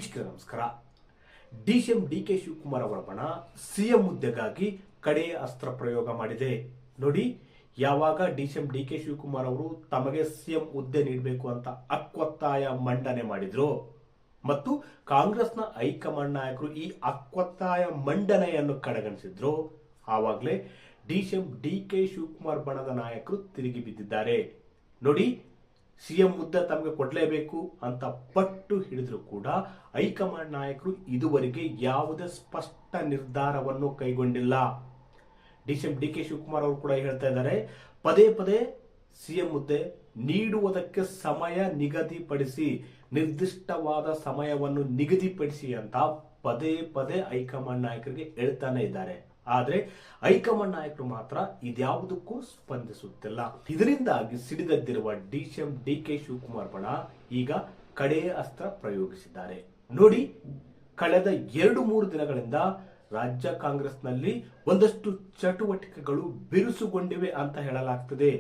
ವೀಕ್ಷಕರ ನಮಸ್ಕಾರ. DCM DK Shivakumar ಅವರ ಬಣ ಸಿಎಂ ಹುದ್ದೆಗಾಗಿ ಕಡೆಯ ಅಸ್ತ್ರ ಪ್ರಯೋಗ ಮಾಡಿದೆ. ನೋಡಿ, ಯಾವಾಗ ಡಿಸಿಎಂ ಡಿಕೆ ಶಿವಕುಮಾರ್ ಅವರು ತಮಗೆ ಸಿಎಂ ಹುದ್ದೆ ನೀಡಬೇಕು ಅಂತ ಅಕ್ಕೊತ್ತಾಯ ಮಂಡನೆ ಮಾಡಿದ್ರು ಮತ್ತು ಕಾಂಗ್ರೆಸ್ನ ಹೈಕಮಾಂಡ್ ನಾಯಕರು ಈ ಅಕ್ಕೊತ್ತಾಯ ಮಂಡನೆಯನ್ನು ಕಡೆಗಣಿಸಿದ್ರು, ಆವಾಗಲೇ ಡಿಸಿಎಂ ಡಿಕೆ ಶಿವಕುಮಾರ್ ಬಣದ ನಾಯಕರು ತಿರುಗಿ ಬಿದ್ದಿದ್ದಾರೆ. ನೋಡಿ, ಸಿಎಂ ಹುದ್ದೆ ತಮಗೆ ಕೊಡಲೇಬೇಕು ಅಂತ ಪಟ್ಟು ಹಿಡಿದ್ರು ಕೂಡ ಹೈಕಮಾಂಡ್ ನಾಯಕರು ಇದುವರೆಗೆ ಯಾವುದೇ ಸ್ಪಷ್ಟ ನಿರ್ಧಾರವನ್ನು ಕೈಗೊಂಡಿಲ್ಲ. ಡಿಸಿಎಂ ಡಿಕೆ ಶಿವಕುಮಾರ್ ಅವರು ಕೂಡ ಹೇಳ್ತಾ ಇದ್ದಾರೆ, ಪದೇ ಪದೇ ಸಿಎಂ ಹುದ್ದೆ ನೀಡುವುದಕ್ಕೆ ಸಮಯ ನಿಗದಿಪಡಿಸಿ, ನಿರ್ದಿಷ್ಟವಾದ ಸಮಯವನ್ನು ನಿಗದಿಪಡಿಸಿ ಅಂತ ಪದೇ ಪದೇ ಹೈಕಮಾಂಡ್ ನಾಯಕರಿಗೆ ಹೇಳ್ತಾನೆ ಇದ್ದಾರೆ. ಆದ್ರೆ ಹೈಕಮಾಂಡ್ ನಾಯಕರು ಮಾತ್ರ ಇದ್ಯಾವುದಕ್ಕೂ ಸ್ಪಂದಿಸುತ್ತಿಲ್ಲ. ಇದರಿಂದಾಗಿ ಸಿಡಿದದ್ದಿರುವ ಡಿಸಿಎಂ ಡಿಕೆ ಶಿವಕುಮಾರ್ ಬಣ ಈಗ ಕಡೆಯ ಅಸ್ತ್ರ ಪ್ರಯೋಗಿಸಿದ್ದಾರೆ. ನೋಡಿ, ಕಳೆದ 2-3 ದಿನಗಳಿಂದ ರಾಜ್ಯ ಕಾಂಗ್ರೆಸ್ನಲ್ಲಿ ಒಂದಷ್ಟು ಚಟುವಟಿಕೆಗಳು ಬಿರುಸುಗೊಂಡಿವೆ ಅಂತ ಹೇಳಲಾಗ್ತದೆ.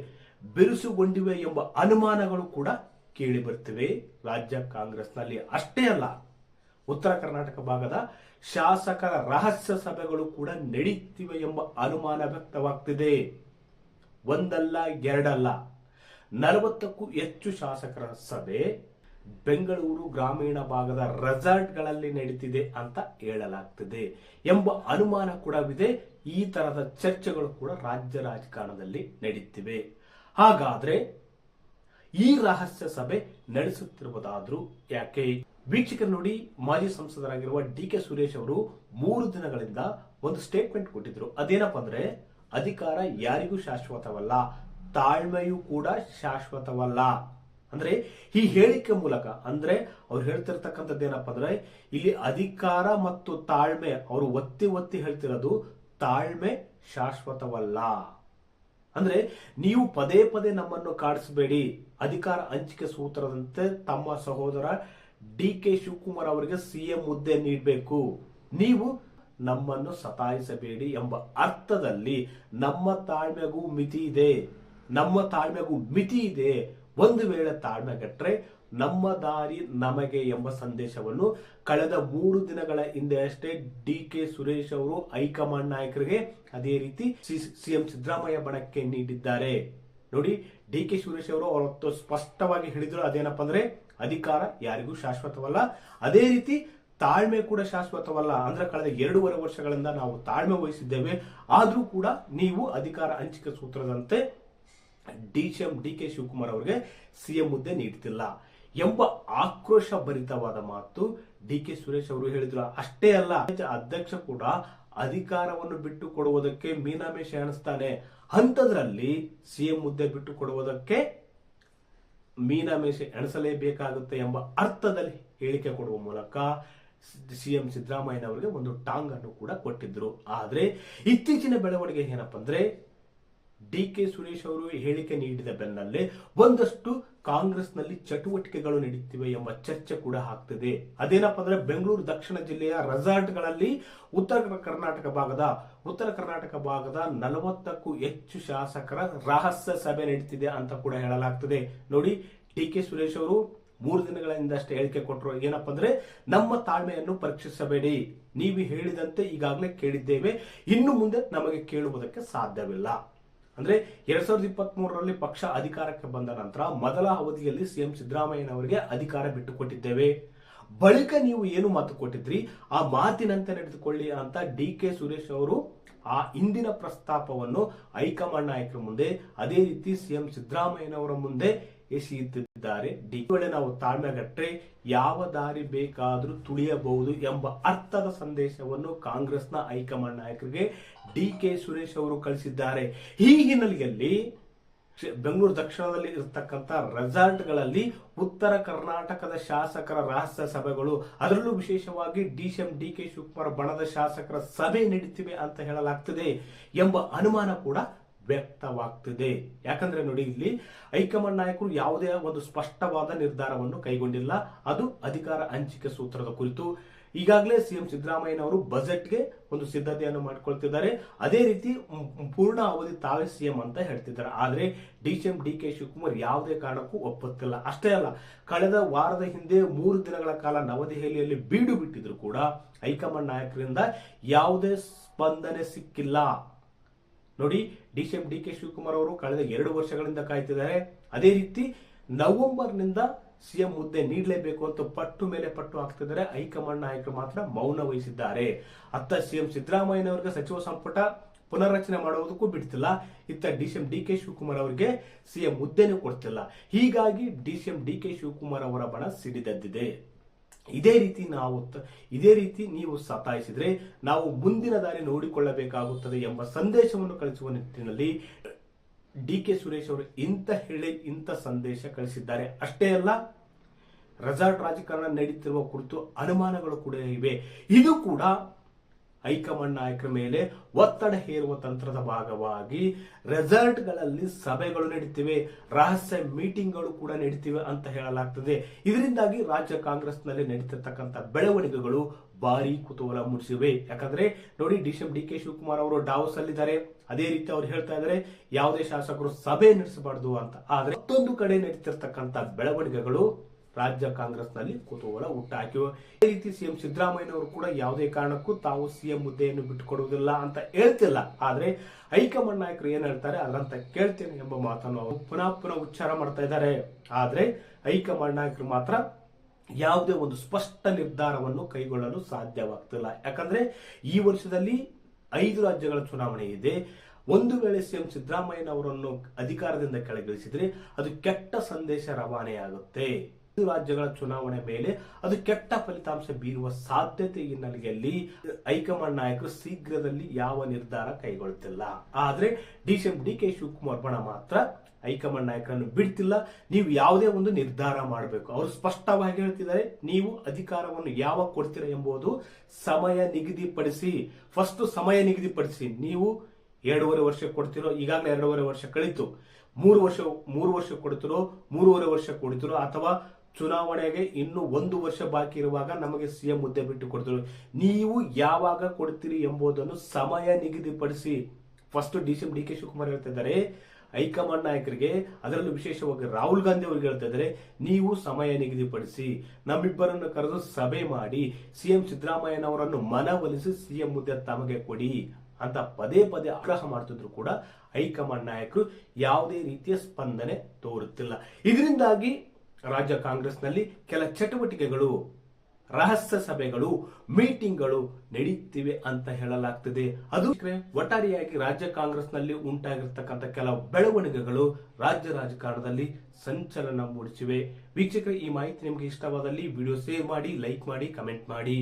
ಬಿರುಸುಗೊಂಡಿವೆ ಎಂಬ ಅನುಮಾನಗಳು ಕೂಡ ಕೇಳಿ ಬರ್ತಿವೆ ರಾಜ್ಯ ಕಾಂಗ್ರೆಸ್ನಲ್ಲಿ. ಅಷ್ಟೇ ಅಲ್ಲ, ಉತ್ತರ ಕರ್ನಾಟಕ ಭಾಗದ ಶಾಸಕರ ರಹಸ್ಯ ಸಭೆಗಳು ಕೂಡ ನಡೆಯುತ್ತಿವೆ ಎಂಬ ಅನುಮಾನ ವ್ಯಕ್ತವಾಗ್ತಿದೆ. ಒಂದಲ್ಲ ಎರಡಲ್ಲ, 40ಕ್ಕೂ ಹೆಚ್ಚು ಶಾಸಕರ ಸಭೆ ಬೆಂಗಳೂರು ಗ್ರಾಮೀಣ ಭಾಗದ ರೆಸಾರ್ಟ್ಗಳಲ್ಲಿ ನಡೀತಿದೆ ಅಂತ ಹೇಳಲಾಗ್ತಿದೆ ಎಂಬ ಅನುಮಾನ ಕೂಡ ಇದೆ. ಈ ತರದ ಚರ್ಚೆಗಳು ಕೂಡ ರಾಜ್ಯ ರಾಜಕಾರಣದಲ್ಲಿ ನಡೆಯುತ್ತಿವೆ. ಹಾಗಾದ್ರೆ ಈ ರಹಸ್ಯ ಸಭೆ ನಡೆಸುತ್ತಿರುವುದಾದ್ರೂ ಯಾಕೆ? ವೀಕ್ಷಕರು ನೋಡಿ, ಮಾಜಿ ಸಂಸದರಾಗಿರುವ ಡಿಕೆ ಸುರೇಶ್ ಅವರು 3 ದಿನಗಳಿಂದ ಒಂದು ಸ್ಟೇಟ್ಮೆಂಟ್ ಕೊಟ್ಟಿದ್ರು. ಅದೇನಪ್ಪ ಅಂದ್ರೆ, ಅಧಿಕಾರ ಯಾರಿಗೂ ಶಾಶ್ವತವಲ್ಲ, ತಾಳ್ಮೆಯೂ ಕೂಡ ಶಾಶ್ವತವಲ್ಲ. ಅಂದ್ರೆ ಈ ಹೇಳಿಕೆ ಮೂಲಕ ಅಂದ್ರೆ ಅವ್ರು ಹೇಳ್ತಿರ್ತಕ್ಕಂಥದ್ದು ಏನಪ್ಪಾ ಅಂದ್ರೆ, ಇಲ್ಲಿ ಅಧಿಕಾರ ಮತ್ತು ತಾಳ್ಮೆ, ಅವರು ಒತ್ತಿ ಒತ್ತಿ ಹೇಳ್ತಿರೋದು ತಾಳ್ಮೆ ಶಾಶ್ವತವಲ್ಲ. ಅಂದ್ರೆ ನೀವು ಪದೇ ಪದೇ ನಮ್ಮನ್ನು ಕಾಡಿಸಬೇಡಿ, ಅಧಿಕಾರ ಹಂಚಿಕೆ ಸೂತ್ರದಂತೆ ತಮ್ಮ ಸಹೋದರ ಡಿಕೆ ಶಿವಕುಮಾರ್ ಅವರಿಗೆ ಸಿಎಂ ಹುದ್ದೆ ನೀಡಬೇಕು, ನೀವು ನಮ್ಮನ್ನು ಸತಾಯಿಸಬೇಡಿ ಎಂಬ ಅರ್ಥದಲ್ಲಿ ನಮ್ಮ ತಾಳ್ಮೆಗೂ ಮಿತಿ ಇದೆ. ಒಂದು ವೇಳೆ ತಾಳ್ಮೆಗಟ್ರೆ ನಮ್ಮ ದಾರಿ ನಮಗೆ ಎಂಬ ಸಂದೇಶವನ್ನು ಕಳೆದ 3 ದಿನಗಳ ಹಿಂದೆ ಅಷ್ಟೇ ಡಿಕೆ ಸುರೇಶ್ ಅವರು ಹೈಕಮಾಂಡ್ ನಾಯಕರಿಗೆ, ಅದೇ ರೀತಿ ಸಿಎಂ ಸಿದ್ದರಾಮಯ್ಯ ಬಣಕ್ಕೆ ನೀಡಿದ್ದಾರೆ. ನೋಡಿ, ಡಿಕೆ ಸುರೇಶ್ ಅವರು ಅವತ್ತು ಸ್ಪಷ್ಟವಾಗಿ ಹೇಳಿದ್ರು, ಅದೇನಪ್ಪ ಅಂದ್ರೆ, ಅಧಿಕಾರ ಯಾರಿಗೂ ಶಾಶ್ವತವಲ್ಲ, ಅದೇ ರೀತಿ ತಾಳ್ಮೆ ಕೂಡ ಶಾಶ್ವತವಲ್ಲ. ಅಂದ್ರೆ ಕಳೆದ 2.5 ವರ್ಷಗಳಿಂದ ನಾವು ತಾಳ್ಮೆ ವಹಿಸಿದ್ದೇವೆ, ಆದ್ರೂ ಕೂಡ ನೀವು ಅಧಿಕಾರ ಹಂಚಿಕೆ ಸೂತ್ರದಂತೆ ಡಿಸಿಎಂ ಡಿಕೆ ಶಿವಕುಮಾರ್ ಅವರಿಗೆ ಸಿಎಂ ಹುದ್ದೆ ನೀಡ್ತಿಲ್ಲ ಎಂಬ ಆಕ್ರೋಶ ಭರಿತವಾದ ಮಾತು ಡಿಕೆ ಸುರೇಶ್ ಅವರು ಹೇಳಿದ್ರು. ಅಷ್ಟೇ ಅಲ್ಲ, ಅಧ್ಯಕ್ಷ ಕೂಡ ಅಧಿಕಾರವನ್ನು ಬಿಟ್ಟು ಕೊಡುವುದಕ್ಕೆ ಮೀನಾಮೇಷ ಎಣಿಸ್ತಾನೆ, ಅಂಥದ್ರಲ್ಲಿ ಸಿಎಂ ಹುದ್ದೆ ಬಿಟ್ಟು ಕೊಡುವುದಕ್ಕೆ ಮೀನಾಮೇಷ ಎಣಿಸಲೇಬೇಕಾಗುತ್ತೆ ಎಂಬ ಅರ್ಥದಲ್ಲಿ ಹೇಳಿಕೆ ಕೊಡುವ ಮೂಲಕ ಸಿಎಂ ಸಿದ್ದರಾಮಯ್ಯನವರಿಗೆ ಒಂದು ಟಾಂಗ್ ಅನ್ನು ಕೂಡ ಕೊಟ್ಟಿದ್ರು. ಆದ್ರೆ ಇತ್ತೀಚಿನ ಬೆಳವಣಿಗೆ ಏನಪ್ಪಾ ಅಂದ್ರೆ, ಡಿಕೆ ಸುರೇಶ್ ಅವರು ಹೇಳಿಕೆ ನೀಡಿದ ಬೆನ್ನಲ್ಲೇ ಒಂದಷ್ಟು ಕಾಂಗ್ರೆಸ್ನಲ್ಲಿ ಚಟುವಟಿಕೆಗಳು ನಡೆಯುತ್ತಿವೆ ಎಂಬ ಚರ್ಚೆ ಕೂಡ ಆಗ್ತಿದೆ. ಅದೇನಪ್ಪ ಅಂದ್ರೆ, ಬೆಂಗಳೂರು ದಕ್ಷಿಣ ಜಿಲ್ಲೆಯ ರೆಸಾರ್ಟ್ಗಳಲ್ಲಿ ಉತ್ತರ ಕರ್ನಾಟಕ ಭಾಗದ 40ಕ್ಕೂ ಹೆಚ್ಚು ಶಾಸಕರ ರಹಸ್ಯ ಸಭೆ ನಡೀತಿದೆ ಅಂತ ಕೂಡ ಹೇಳಲಾಗ್ತದೆ. ನೋಡಿ, ಡಿಕೆ ಸುರೇಶ್ ಅವರು 3 ದಿನಗಳಿಂದ ಅಷ್ಟೇ ಹೇಳಿಕೆ ಕೊಟ್ಟರು. ಏನಪ್ಪ ಅಂದ್ರೆ, ನಮ್ಮ ತಾಳ್ಮೆಯನ್ನು ಪರೀಕ್ಷಿಸಬೇಡಿ, ನೀವು ಹೇಳಿದಂತೆ ಈಗಾಗಲೇ ಕೇಳಿದ್ದೇವೆ, ಇನ್ನು ಮುಂದೆ ನಮಗೆ ಕೇಳುವುದಕ್ಕೆ ಸಾಧ್ಯವಿಲ್ಲ. ಅಂದ್ರೆ 2023ರಲ್ಲಿ ಪಕ್ಷ ಅಧಿಕಾರಕ್ಕೆ ಬಂದ ನಂತರ ಮೊದಲ ಅವಧಿಯಲ್ಲಿ ಸಿಎಂ ಸಿದ್ದರಾಮಯ್ಯನವರಿಗೆ ಅಧಿಕಾರ ಬಿಟ್ಟುಕೊಟ್ಟಿದ್ದೇವೆ, ಬಳಿಕ ನೀವು ಏನು ಮಾತು ಕೊಟ್ಟಿದ್ರಿ ಆ ಮಾತಿನಂತೆ ನಡೆದುಕೊಳ್ಳಿ ಅಂತ ಡಿಕೆ ಸುರೇಶ್ ಅವರು ಆ ಹಿಂದಿನ ಪ್ರಸ್ತಾಪವನ್ನು ಹೈಕಮಾಂಡ್ ನಾಯಕರ ಮುಂದೆ, ಅದೇ ರೀತಿ ಸಿಎಂ ಸಿದ್ದರಾಮಯ್ಯನವರ ಮುಂದೆ ಎಸೆಯುತ್ತಿದ್ದಾರೆ. ವೇಳೆ ನಾವು ತಾಳ್ಮೆಗಟ್ರೆ ಯಾವ ದಾರಿ ಬೇಕಾದರೂ ತುಳಿಯಬಹುದು ಎಂಬ ಅರ್ಥದ ಸಂದೇಶವನ್ನು ಕಾಂಗ್ರೆಸ್ನ ಹೈಕಮಾಂಡ್ ನಾಯಕರಿಗೆ ಡಿಕೆ ಸುರೇಶ್ ಅವರು ಕಳಿಸಿದ್ದಾರೆ. ಈ ಹಿನ್ನೆಲೆಯಲ್ಲಿ ಬೆಂಗಳೂರು ದಕ್ಷಿಣದಲ್ಲಿ ಇರತಕ್ಕಂಥ ರೆಸಾರ್ಟ್ಗಳಲ್ಲಿ ಉತ್ತರ ಕರ್ನಾಟಕದ ಶಾಸಕರ ರಹಸ್ಯ ಸಭೆಗಳು, ಅದರಲ್ಲೂ ವಿಶೇಷವಾಗಿ ಡಿಸಿಎಂ ಡಿಕೆ ಶಿವಕುಮಾರ್ ಬಣದ ಶಾಸಕರ ಸಭೆ ನಡೀತಿವೆ ಅಂತ ಹೇಳಲಾಗ್ತದೆ ಎಂಬ ಅನುಮಾನ ಕೂಡ ವ್ಯಕ್ತವಾಗ್ತಿದೆ. ಯಾಕಂದ್ರೆ ನೋಡಿ, ಇಲ್ಲಿ ಹೈಕಮಾಂಡ್ ನಾಯಕರು ಯಾವುದೇ ಒಂದು ಸ್ಪಷ್ಟವಾದ ನಿರ್ಧಾರವನ್ನು ಕೈಗೊಂಡಿಲ್ಲ. ಅದು ಅಧಿಕಾರ ಹಂಚಿಕೆ ಸೂತ್ರದ ಕುರಿತು ಈಗಾಗಲೇ ಸಿಎಂ ಸಿದ್ದರಾಮಯ್ಯನವರು ಬಜೆಟ್ಗೆ ಒಂದು ಸಿದ್ಧತೆಯನ್ನು ಮಾಡಿಕೊಳ್ತಿದ್ದಾರೆ. ಅದೇ ರೀತಿ ಪೂರ್ಣ ಅವಧಿ ತಾವೇ ಸಿಎಂ ಅಂತ ಹೇಳ್ತಿದ್ದಾರೆ. ಆದ್ರೆ ಡಿಸಿಎಂ ಡಿ.ಕೆ. ಶಿವಕುಮಾರ್ ಯಾವುದೇ ಕಾರಣಕ್ಕೂ ಒಪ್ಪುತ್ತಿಲ್ಲ. ಅಷ್ಟೇ ಅಲ್ಲ, ಕಳೆದ ವಾರದ ಹಿಂದೆ 3 ದಿನಗಳ ಕಾಲ ನವದೆಹಲಿಯಲ್ಲಿ ಬೀಡು ಬಿಟ್ಟಿದ್ರು ಕೂಡ ಹೈಕಮಾಂಡ್ ನಾಯಕರಿಂದ ಯಾವುದೇ ಸ್ಪಂದನೆ ಸಿಕ್ಕಿಲ್ಲ. ನೋಡಿ, ಡಿಸಿಎಂ ಡಿ.ಕೆ. ಶಿವಕುಮಾರ್ ಅವರು ಕಳೆದ 2 ವರ್ಷಗಳಿಂದ ಕಾಯ್ತಿದ್ದಾರೆ. ಅದೇ ರೀತಿ ನವೆಂಬರ್ನಿಂದ ಸಿಎಂ ಹುದ್ದೆ ನೀಡಲೇಬೇಕು ಅಂತ ಪಟ್ಟು ಮೇಲೆ ಪಟ್ಟು ಹಾಕ್ತಿದ್ದಾರೆ. ಹೈಕಮಾಂಡ್ ನಾಯಕರು ಮಾತ್ರ ಮೌನ ವಹಿಸಿದ್ದಾರೆ. ಅತ್ತ ಸಿಎಂ ಸಿದ್ದರಾಮಯ್ಯನವರಿಗೆ ಸಚಿವ ಸಂಪುಟ ಪುನರ್ರಚನೆ ಮಾಡುವುದಕ್ಕೂ ಬಿಡ್ತಿಲ್ಲ, ಇತ್ತ ಡಿಸಿಎಂ ಡಿ.ಕೆ. ಶಿವಕುಮಾರ್ ಅವರಿಗೆ ಸಿಎಂ ಹುದ್ದೆನೂ ಕೊಡ್ತಿಲ್ಲ. ಹೀಗಾಗಿ ಡಿಸಿಎಂ ಡಿ.ಕೆ. ಶಿವಕುಮಾರ್ ಅವರ ಬಣ ಸಿಡಿದದ್ದಿದೆ. ಇದೇ ರೀತಿ ನೀವು ಸತಾಯಿಸಿದ್ರೆ ನಾವು ಮುಂದಿನ ದಾರಿ ನೋಡಿಕೊಳ್ಳಬೇಕಾಗುತ್ತದೆ ಎಂಬ ಸಂದೇಶವನ್ನು ಕಳಿಸುವ ನಿಟ್ಟಿನಲ್ಲಿ ಡಿ.ಕೆ. ಸುರೇಶ್ ಅವರು ಇಂಥ ಸಂದೇಶ ಕಳಿಸಿದ್ದಾರೆ. ಅಷ್ಟೇ ಅಲ್ಲ, ರೆಸಾರ್ಟ್ ರಾಜಕಾರಣ ನಡೀತಿರುವ ಕುರಿತು ಅನುಮಾನಗಳು ಕೂಡ ಇವೆ. ಇದು ಕೂಡ ಹೈಕಮಾಂಡ್ ನಾಯಕರ ಮೇಲೆ ಒತ್ತಡ ಹೇರುವ ತಂತ್ರದ ಭಾಗವಾಗಿ ರೆಸಾರ್ಟ್ಗಳಲ್ಲಿ ಸಭೆಗಳು ನಡೀತಿವೆ, ರಹಸ್ಯ ಮೀಟಿಂಗ್ಗಳು ಕೂಡ ನಡೀತಿವೆ ಅಂತ ಹೇಳಲಾಗ್ತದೆ. ಇದರಿಂದಾಗಿ ರಾಜ್ಯ ಕಾಂಗ್ರೆಸ್ನಲ್ಲಿ ನಡೀತಿರ್ತಕ್ಕಂಥ ಬೆಳವಣಿಗೆಗಳು ಭಾರಿ ಕುತೂಹಲ ಮೂಡಿಸಿವೆ. ಯಾಕಂದ್ರೆ ನೋಡಿ, ಡಿಸಿಎಂ ಡಿ.ಕೆ. ಶಿವಕುಮಾರ್ ಅವರು ಡಾವೋಸ್ ಅಲ್ಲಿದ್ದಾರೆ. ಅದೇ ರೀತಿ ಅವ್ರು ಹೇಳ್ತಾ ಇದ್ದಾರೆ ಯಾವುದೇ ಶಾಸಕರು ಸಭೆ ನಡೆಸಬಾರ್ದು ಅಂತ. ಆದ್ರೆ ಮತ್ತೊಂದು ಕಡೆ ನಡೀತಿರ್ತಕ್ಕಂಥ ಬೆಳವಣಿಗೆಗಳು ರಾಜ್ಯ ಕಾಂಗ್ರೆಸ್ನಲ್ಲಿ ಕುತೂಹಲ ಹುಟ್ಟಾಕಿವೆ. ಅದೇ ರೀತಿ ಸಿಎಂ ಸಿದ್ದರಾಮಯ್ಯನವರು ಕೂಡ ಯಾವುದೇ ಕಾರಣಕ್ಕೂ ತಾವು ಸಿಎಂ ಹುದ್ದೆಯನ್ನು ಬಿಟ್ಟುಕೊಡುವುದಿಲ್ಲ ಅಂತ ಹೇಳ್ತಿಲ್ಲ. ಆದ್ರೆ ಹೈಕಮಾಂಡ್ ನಾಯಕರು ಏನ್ ಹೇಳ್ತಾರೆ ಅದರಂತ ಕೇಳ್ತೇನೆ ಎಂಬ ಮಾತನ್ನು ಅವರು ಪುನಃ ಉಚ್ಚಾರ ಮಾಡ್ತಾ ಇದ್ದಾರೆ. ಆದ್ರೆ ಹೈಕಮಾಂಡ್ ನಾಯಕರು ಮಾತ್ರ ಯಾವುದೇ ಒಂದು ಸ್ಪಷ್ಟ ನಿರ್ಧಾರವನ್ನು ಕೈಗೊಳ್ಳಲು ಸಾಧ್ಯವಾಗ್ತಿಲ್ಲ. ಯಾಕಂದ್ರೆ ಈ ವರ್ಷದಲ್ಲಿ 5 ರಾಜ್ಯಗಳ ಚುನಾವಣೆ ಇದೆ. ಒಂದು ವೇಳೆ ಸಿಎಂ ಸಿದ್ದರಾಮಯ್ಯನವರನ್ನು ಅಧಿಕಾರದಿಂದ ಕೆಳಗಿಳಿಸಿದ್ರೆ ಅದು ಕೆಟ್ಟ ಸಂದೇಶ ರವಾನೆಯಾಗುತ್ತೆ. ರಾಜ್ಯಗಳ ಚುನಾವಣೆ ಮೇಲೆ ಅದು ಕೆಟ್ಟ ಫಲಿತಾಂಶ ಬೀರುವ ಸಾಧ್ಯತೆ ಹಿನ್ನೆಲೆಯಲ್ಲಿ ಹೈಕಮಾಂಡ್ ನಾಯಕರು ಶೀಘ್ರದಲ್ಲಿ ಯಾವ ನಿರ್ಧಾರ ಕೈಗೊಳ್ಳುತ್ತಿಲ್ಲ. ಆದ್ರೆ ಡಿಸಿಎಂ ಡಿ.ಕೆ. ಶಿವಕುಮಾರ್ ಬಣ ಮಾತ್ರ ಹೈಕಮಾಂಡ್ ನಾಯಕರನ್ನು ಬಿಡ್ತಿಲ್ಲ. ನೀವು ಯಾವುದೇ ಒಂದು ನಿರ್ಧಾರ ಮಾಡಬೇಕು. ಅವರು ಸ್ಪಷ್ಟವಾಗಿ ಹೇಳ್ತಿದ್ದಾರೆ, ನೀವು ಅಧಿಕಾರವನ್ನು ಯಾವಾಗ ಕೊಡ್ತೀರಾ ಎಂಬುದು ಸಮಯ ನಿಗದಿಪಡಿಸಿ. ಫಸ್ಟ್ ಸಮಯ ನಿಗದಿಪಡಿಸಿ. ನೀವು 2.5 ವರ್ಷ ಕೊಡ್ತಿರೋ, ಈಗಾಗಲೇ 2.5 ವರ್ಷ ಕಳೀತು, 3 ವರ್ಷ ಕೊಡ್ತಿರೋ, 3.5 ವರ್ಷ ಕೊಡ್ತಿರೋ, ಅಥವಾ ಚುನಾವಣೆಗೆ ಇನ್ನು 1 ವರ್ಷ ಬಾಕಿ ಇರುವಾಗ ನಮಗೆ ಸಿಎಂ ಹುದ್ದೆ ಬಿಟ್ಟು ಕೊಡ್ತಿರೋ, ನೀವು ಯಾವಾಗ ಕೊಡ್ತೀರಿ ಎಂಬುದನ್ನು ಸಮಯ ನಿಗದಿಪಡಿಸಿ. First DCM DK. ಶಿವಕುಮಾರ್ ಹೇಳ್ತಾ ಇದ್ದಾರೆ ಹೈಕಮಾಂಡ್ ನಾಯಕರಿಗೆ, ಅದರಲ್ಲೂ ವಿಶೇಷವಾಗಿ ರಾಹುಲ್ ಗಾಂಧಿ ಅವರಿಗೆ ಹೇಳ್ತಾ ಇದ್ದಾರೆ, ನೀವು ಸಮಯ ನಿಗದಿಪಡಿಸಿ, ನಮ್ಮಿಬ್ಬರನ್ನು ಕರೆದು ಸಭೆ ಮಾಡಿ ಸಿಎಂ ಸಿದ್ದರಾಮಯ್ಯನವರನ್ನು ಮನವೊಲಿಸಿ ಸಿಎಂ ಹುದ್ದೆ ತಮಗೆ ಕೊಡಿ ಅಂತ ಪದೇ ಆಗ್ರಹ ಮಾಡ್ತಿದ್ರು ಕೂಡ ಹೈಕಮಾಂಡ್ ನಾಯಕರು ಯಾವುದೇ ರೀತಿಯ ಸ್ಪಂದನೆ ತೋರುತ್ತಿಲ್ಲ. ಇದರಿಂದಾಗಿ ರಾಜ್ಯ ಕಾಂಗ್ರೆಸ್ನಲ್ಲಿ ಕೆಲ ಚಟುವಟಿಕೆಗಳು, ರಹಸ್ಯ ಸಭೆಗಳು, ಮೀಟಿಂಗ್ಗಳು ನಡೀತಿವೆ ಅಂತ ಹೇಳಲಾಗ್ತದೆ. ಅದು ಒಟ್ಟಾರೆಯಾಗಿ ರಾಜ್ಯ ಕಾಂಗ್ರೆಸ್ನಲ್ಲಿ ಉಂಟಾಗಿರ್ತಕ್ಕಂಥ ಕೆಲವು ಬೆಳವಣಿಗೆಗಳು ರಾಜ್ಯ ರಾಜಕಾರಣದಲ್ಲಿ ಸಂಚಲನ ಮೂಡಿಸಿವೆ. ವೀಕ್ಷಕರೇ, ಈ ಮಾಹಿತಿ ನಿಮಗೆ ಇಷ್ಟವಾದಲ್ಲಿ ವಿಡಿಯೋ ಸೇವ್ ಮಾಡಿ, ಲೈಕ್ ಮಾಡಿ, ಕಮೆಂಟ್ ಮಾಡಿ.